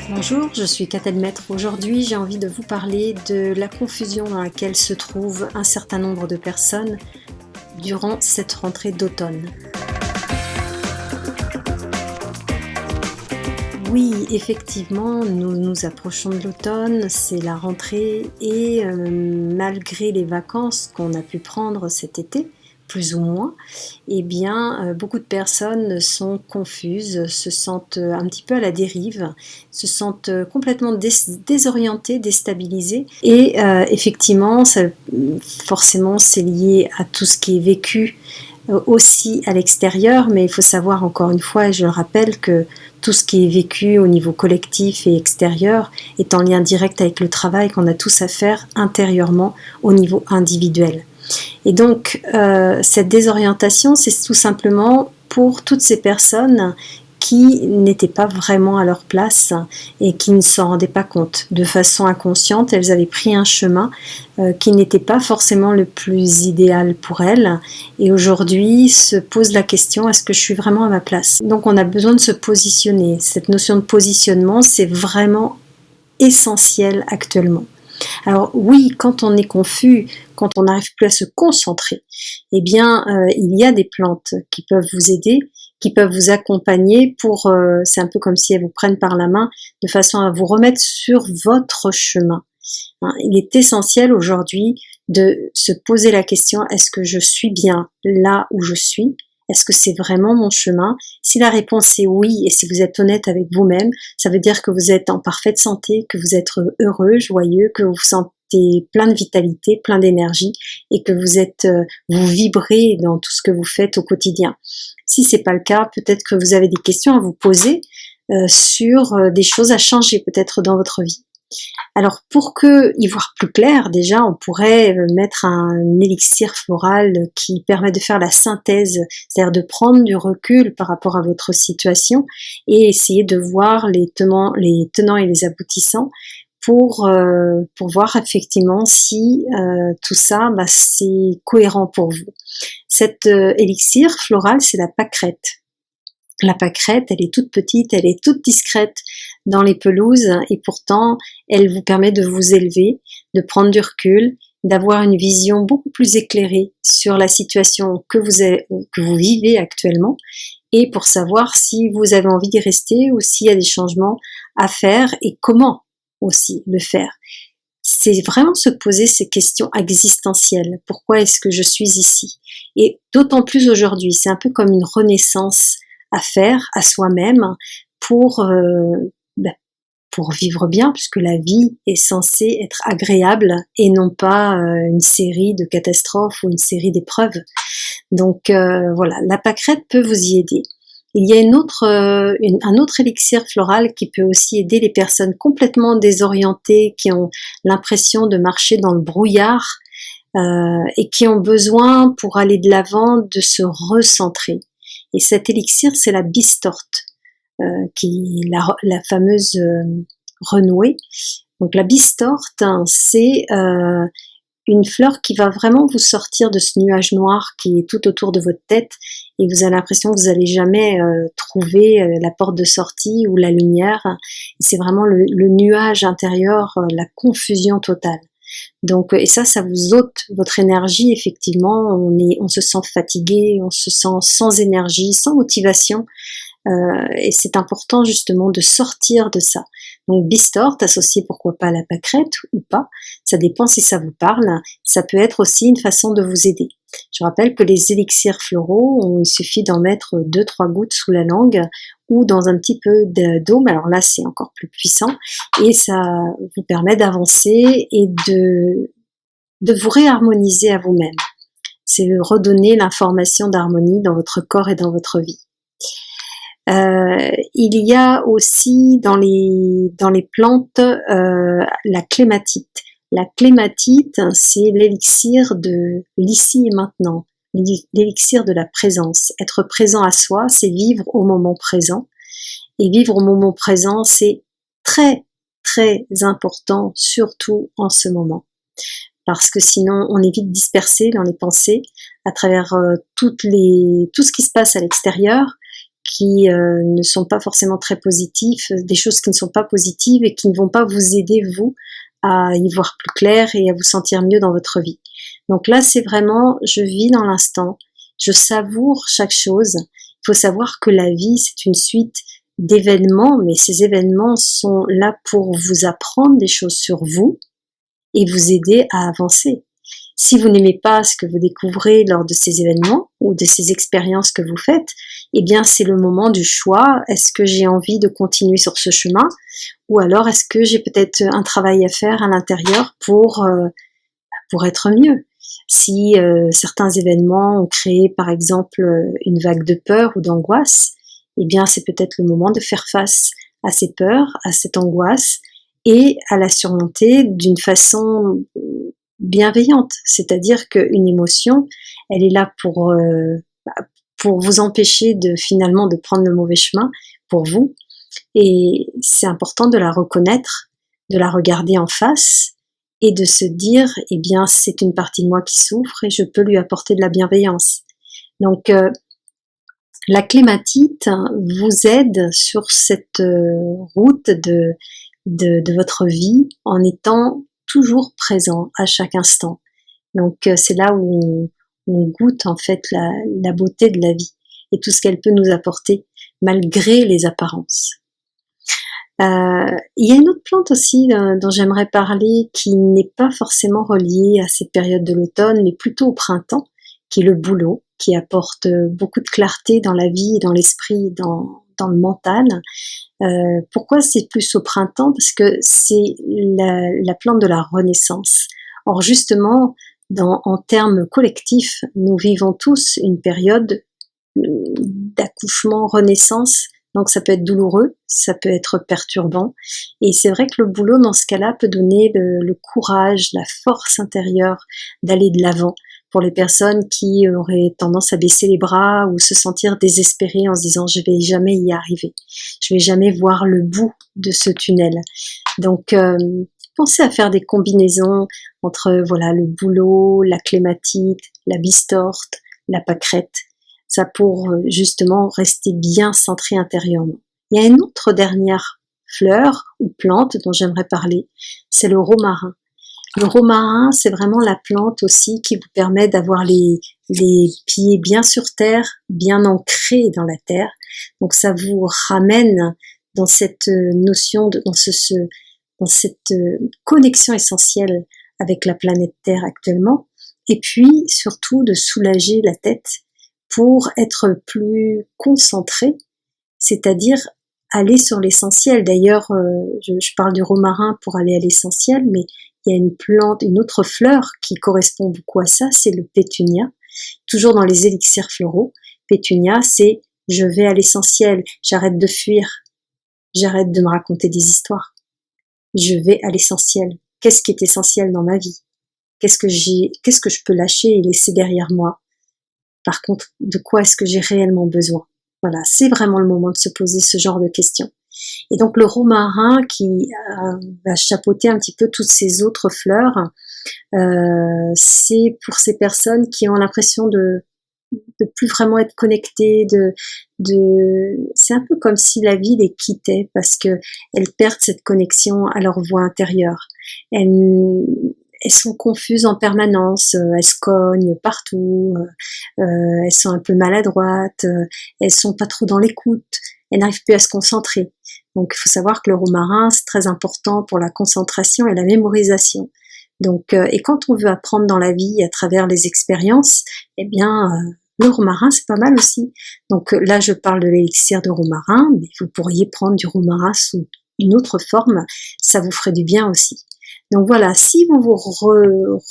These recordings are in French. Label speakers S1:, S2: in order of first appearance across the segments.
S1: Bonjour, je suis Catel Maître. Aujourd'hui, j'ai envie de vous parler de la confusion dans laquelle se trouvent un certain nombre de personnes durant cette rentrée d'automne. Oui, effectivement, nous nous approchons de l'automne, c'est la rentrée et malgré les vacances qu'on a pu prendre cet été, plus ou moins, eh bien, beaucoup de personnes sont confuses, se sentent un petit peu à la dérive, se sentent complètement désorientées, déstabilisées. Et effectivement, ça, forcément, c'est lié à tout ce qui est vécu aussi à l'extérieur, mais il faut savoir encore une fois, et je le rappelle, que tout ce qui est vécu au niveau collectif et extérieur est en lien direct avec le travail qu'on a tous à faire intérieurement au niveau individuel. Et donc, cette désorientation, c'est tout simplement pour toutes ces personnes qui n'étaient pas vraiment à leur place et qui ne s'en rendaient pas compte. De façon inconsciente, elles avaient pris un chemin qui n'était pas forcément le plus idéal pour elles. Et aujourd'hui, se pose la question, est-ce que je suis vraiment à ma place? Donc on a besoin de se positionner. Cette notion de positionnement, c'est vraiment essentiel actuellement. Alors oui, quand on est confus, quand on n'arrive plus à se concentrer, eh bien, il y a des plantes qui peuvent vous aider, qui peuvent vous accompagner pour, c'est un peu comme si elles vous prennent par la main, de façon à vous remettre sur votre chemin. Hein, il est essentiel aujourd'hui de se poser la question, est-ce que je suis bien là où je suis? Est-ce que c'est vraiment mon chemin? Si la réponse est oui, et si vous êtes honnête avec vous-même, ça veut dire que vous êtes en parfaite santé, que vous êtes heureux, joyeux, que vous vous sentez plein de vitalité, plein d'énergie, et que vous êtes, vous vibrez dans tout ce que vous faites au quotidien. Si c'est pas le cas, peut-être que vous avez des questions à vous poser sur des choses à changer peut-être dans votre vie. Alors pour y voir plus clair, déjà on pourrait mettre un élixir floral qui permet de faire la synthèse, c'est-à-dire de prendre du recul par rapport à votre situation et essayer de voir les tenants et les aboutissants pour voir effectivement si tout ça c'est cohérent pour vous. Cet élixir floral, c'est la pâquerette. La pâquerette, elle est toute petite, elle est toute discrète dans les pelouses et pourtant, elle vous permet de vous élever, de prendre du recul, d'avoir une vision beaucoup plus éclairée sur la situation que vous vivez actuellement et pour savoir si vous avez envie d'y rester ou s'il y a des changements à faire et comment aussi le faire. C'est vraiment se poser ces questions existentielles. Pourquoi est-ce que je suis ici? Et d'autant plus aujourd'hui, c'est un peu comme une renaissance à faire à soi-même pour vivre bien, puisque la vie est censée être agréable et non pas une série de catastrophes ou une série d'épreuves. Donc voilà, la pâquerette peut vous y aider. Il y a un autre élixir floral qui peut aussi aider les personnes complètement désorientées, qui ont l'impression de marcher dans le brouillard et qui ont besoin, pour aller de l'avant, de se recentrer. Et cet élixir, c'est la bistorte, qui est la fameuse renouée. Donc la bistorte, hein, c'est une fleur qui va vraiment vous sortir de ce nuage noir qui est tout autour de votre tête et vous avez l'impression que vous n'allez jamais trouver la porte de sortie ou la lumière. C'est vraiment le nuage intérieur, la confusion totale. Donc, et ça vous ôte votre énergie, effectivement, on se sent fatigué, on se sent sans énergie, sans motivation, et c'est important justement de sortir de ça. Donc bistorte, associé pourquoi pas à la pâquerette ou pas, ça dépend si ça vous parle, ça peut être aussi une façon de vous aider. Je rappelle que les élixirs floraux, il suffit d'en mettre 2-3 gouttes sous la langue ou dans un petit peu d'eau, mais alors là c'est encore plus puissant et ça vous permet d'avancer et de vous réharmoniser à vous-même. C'est redonner l'information d'harmonie dans votre corps et dans votre vie. Il y a aussi dans les plantes la clématite. La clématite, c'est l'élixir de l'ici et maintenant, l'élixir de la présence. Être présent à soi, c'est vivre au moment présent. Et vivre au moment présent, c'est très, très important, surtout en ce moment. parce que sinon on est vite dispersé dans les pensées à travers tout ce qui se passe à l'extérieur, qui ne sont pas forcément très positifs, des choses qui ne sont pas positives et qui ne vont pas vous aider, vous, à y voir plus clair et à vous sentir mieux dans votre vie. Donc là, c'est vraiment, je vis dans l'instant, je savoure chaque chose. Il faut savoir que la vie, c'est une suite d'événements, mais ces événements sont là pour vous apprendre des choses sur vous et vous aider à avancer. Si vous n'aimez pas ce que vous découvrez lors de ces événements ou de ces expériences que vous faites, eh bien c'est le moment du choix. Est-ce que j'ai envie de continuer sur ce chemin, ou alors est-ce que j'ai peut-être un travail à faire à l'intérieur pour être mieux. Si certains événements ont créé par exemple une vague de peur ou d'angoisse, eh bien c'est peut-être le moment de faire face à ces peurs, à cette angoisse, et à la surmonter d'une façon bienveillante. C'est-à-dire qu'une émotion, elle est là pour vous empêcher finalement de prendre le mauvais chemin pour vous, et c'est important de la reconnaître, de la regarder en face, et de se dire, eh bien, c'est une partie de moi qui souffre et je peux lui apporter de la bienveillance. Donc, la clématite vous aide sur cette route de votre vie en étant toujours présent à chaque instant. Donc, c'est là où on goûte en fait la beauté de la vie et tout ce qu'elle peut nous apporter malgré les apparences. Il y a une autre plante aussi dont j'aimerais parler, qui n'est pas forcément reliée à cette période de l'automne, mais plutôt au printemps, qui est le bouleau, qui apporte beaucoup de clarté dans la vie et dans l'esprit, dans le mental. Pourquoi c'est plus au printemps? Parce que c'est la plante de la renaissance. Or justement, en termes collectifs, nous vivons tous une période d'accouchement, renaissance. Donc ça peut être douloureux, ça peut être perturbant, et c'est vrai que le boulot dans ce cas-là peut donner le courage, la force intérieure d'aller de l'avant pour les personnes qui auraient tendance à baisser les bras ou se sentir désespérées en se disant je vais jamais y arriver, je vais jamais voir le bout de ce tunnel. Donc pensez à faire des combinaisons entre voilà le bouleau, la clématite, la bistorte, la pâquerette. Ça pour justement rester bien centré intérieurement. Il y a une autre dernière fleur ou plante dont j'aimerais parler, c'est le romarin. Le romarin, c'est vraiment la plante aussi qui vous permet d'avoir les pieds bien sur terre, bien ancrés dans la terre. Donc ça vous ramène dans cette notion, dans cette connexion essentielle avec la planète Terre actuellement. Et puis surtout de soulager la tête pour être plus concentré, c'est-à-dire aller sur l'essentiel. D'ailleurs, je parle du romarin pour aller à l'essentiel, mais il y a une plante, une autre fleur qui correspond beaucoup à ça, c'est le pétunia. Toujours dans les élixirs floraux, pétunia, c'est je vais à l'essentiel, j'arrête de fuir, j'arrête de me raconter des histoires. Je vais à l'essentiel. Qu'est-ce qui est essentiel dans ma vie? Qu'est-ce que je peux lâcher et laisser derrière moi? Par contre, de quoi est-ce que j'ai réellement besoin? Voilà, c'est vraiment le moment de se poser ce genre de questions. Et donc le romarin qui va chapeauter un petit peu toutes ces autres fleurs, c'est pour ces personnes qui ont l'impression de plus vraiment être connectées, c'est un peu comme si la vie les quittait parce que elles perdent cette connexion à leur voix intérieure. Elles sont confuses en permanence, elles se cognent partout, elles sont un peu maladroites, elles sont pas trop dans l'écoute, elles n'arrivent plus à se concentrer. Donc il faut savoir que le romarin, c'est très important pour la concentration et la mémorisation. Donc, et quand on veut apprendre dans la vie à travers les expériences, eh bien, le romarin, c'est pas mal aussi. Donc là, je parle de l'élixir de romarin, mais vous pourriez prendre du romarin sous une autre forme, ça vous ferait du bien aussi. Donc voilà, si vous vous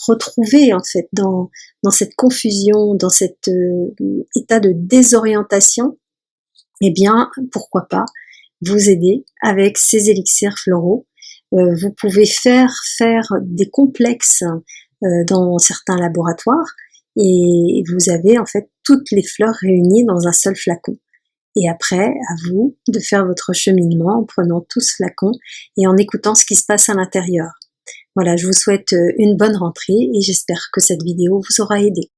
S1: retrouvez en fait dans cette confusion, dans cet état de désorientation, eh bien, pourquoi pas vous aider avec ces élixirs floraux. Vous pouvez faire des complexes dans certains laboratoires et vous avez en fait toutes les fleurs réunies dans un seul flacon. Et après, à vous de faire votre cheminement en prenant tout ce flacon et en écoutant ce qui se passe à l'intérieur. Voilà, je vous souhaite une bonne rentrée et j'espère que cette vidéo vous aura aidé.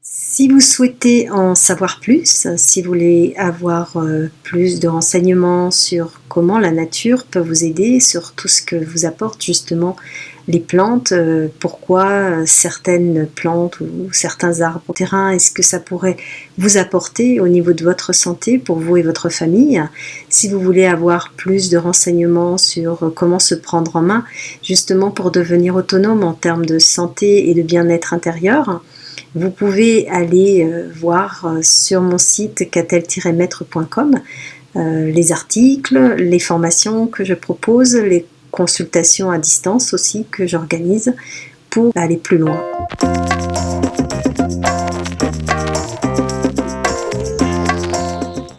S1: Si vous souhaitez en savoir plus, si vous voulez avoir plus de renseignements sur comment la nature peut vous aider, sur tout ce que vous apportent justement les plantes, pourquoi certaines plantes ou certains arbres au terrain, est-ce que ça pourrait vous apporter au niveau de votre santé pour vous et votre famille. Si vous voulez avoir plus de renseignements sur comment se prendre en main, justement pour devenir autonome en termes de santé et de bien-être intérieur, vous pouvez aller voir sur mon site catel-maître.com les articles, les formations que je propose, les consultations à distance aussi que j'organise pour aller plus loin.